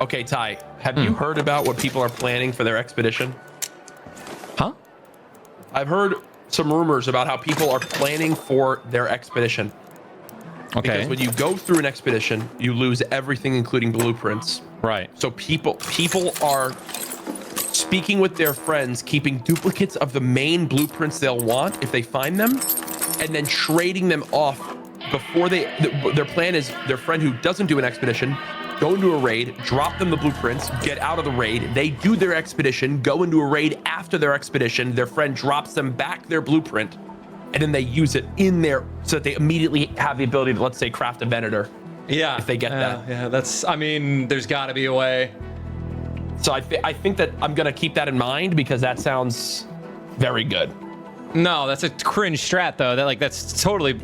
Okay, Ty, have you heard about what people are planning for their expedition? Huh? I've heard some rumors about how people are planning for their expedition. Okay. Because when you go through an expedition, you lose everything, including blueprints. Right. So people are speaking with their friends, keeping duplicates of the main blueprints they'll want if they find them, and then trading them off before their plan is their friend who doesn't do an expedition, go into a raid, drop them the blueprints, get out of the raid. They do their expedition, go into a raid after their expedition. Their friend drops them back their blueprint, and then they use it in there so that they immediately have the ability to, let's say, craft a Venator. Yeah. If they get that. Yeah, that's, I mean, there's got to be a way. So I think that I'm going to keep that in mind because that sounds very good. No, that's a cringe strat though. That's totally,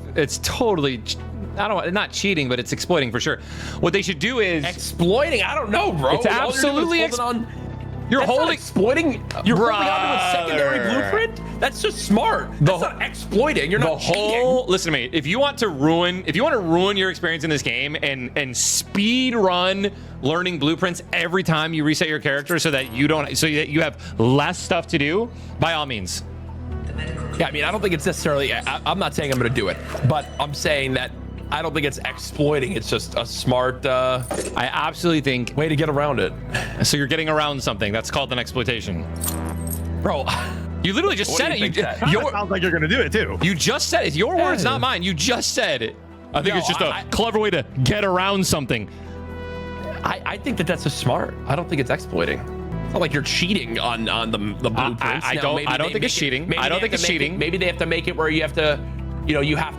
not cheating, but it's exploiting for sure. What they should do is exploiting. I don't know, bro. It's absolutely You're holding exploiting. You're holding onto a secondary blueprint. That's just smart. That's not exploiting. You're not cheating. Listen to me. If you want to ruin your experience in this game and speed run learning blueprints every time you reset your character so that you have less stuff to do, by all means. Yeah, I mean, I don't think it's necessarily. I'm not saying I'm going to do it, but I'm saying that I don't think it's exploiting. It's just a smart. I absolutely think way to get around it. So you're getting around something. That's called an exploitation, bro. You literally just said it. Sounds like you're going to do it too. You just said it. It's your words, not mine. You just said it. I think it's just a clever way to get around something. I think that's just smart. I don't think it's exploiting. It's not like you're cheating on the blueprints. I don't think it's cheating. I don't think it's cheating. Maybe they have to make it where you have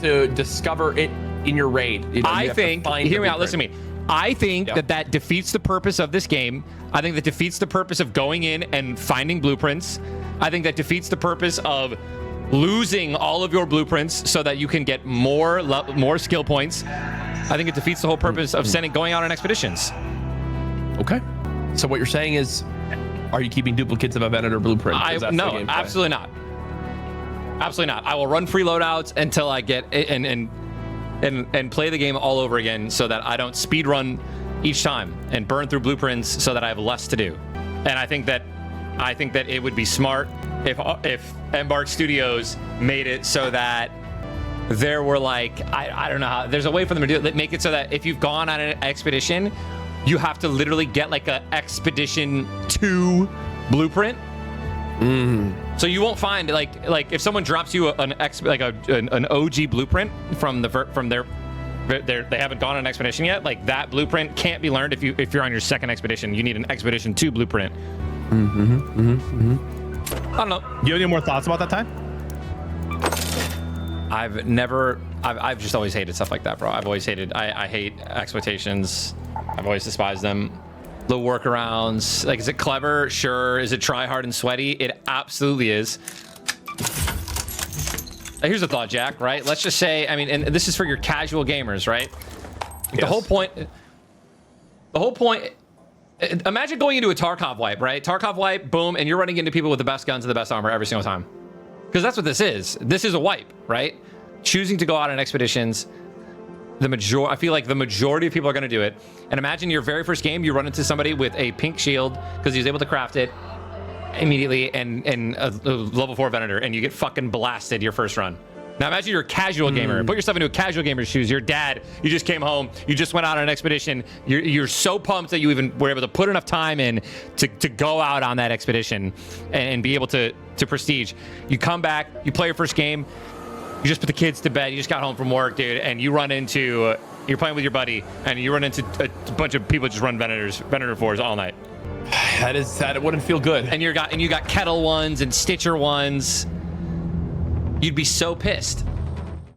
to discover it in your raid. I think, hear me out, listen to me. I think that defeats the purpose of this game. I think that defeats the purpose of going in and finding blueprints. I think that defeats the purpose of losing all of your blueprints so that you can get more skill points. I think it defeats the whole purpose of going out on expeditions. Okay. So what you're saying is, are you keeping duplicates of a Venator blueprint? No, absolutely not. Absolutely not. I will run free loadouts until I get and play the game all over again so that I don't speed run each time and burn through blueprints so that I have less to do. And I think that it would be smart if Embark Studios made it so that there were I don't know how, there's a way for them to do it, make it so that if you've gone on an expedition, you have to literally get a Expedition 2 blueprint. So you won't find like if someone drops you an OG blueprint from their they haven't gone on an expedition yet, that blueprint can't be learned if you're on your second expedition. You need an Expedition 2 blueprint. I don't know. Do you have any more thoughts about that, time? I've just always hated stuff like that, bro. I've always hated, I hate exploitations. I've always despised them. The workarounds, is it clever? Sure. Is it try hard and sweaty? It absolutely is. Here's a thought, Jack, right? Let's just say, and this is for your casual gamers, right? Yes. The whole point, imagine going into a Tarkov wipe, right? Tarkov wipe, boom, and you're running into people with the best guns and the best armor every single time. Because that's what this is. This is a wipe, right? Choosing to go out on expeditions, I feel like the majority of people are going to do it. And imagine your very first game, you run into somebody with a pink shield because he was able to craft it immediately and a level 4 Venator, and you get fucking blasted your first run. Now imagine you're a casual gamer. Put yourself into a casual gamer's shoes. Your dad, you just came home, you just went out on an expedition. You're so pumped that you even were able to put enough time in to go out on that expedition and be able to prestige. You come back, you play your first game, you just put the kids to bed, you just got home from work, dude, and you run into, you're playing with your buddy, and you run into a bunch of people just run Venator 4s all night. That wouldn't feel good. And you got Kettle ones and Stitcher ones. You'd be so pissed.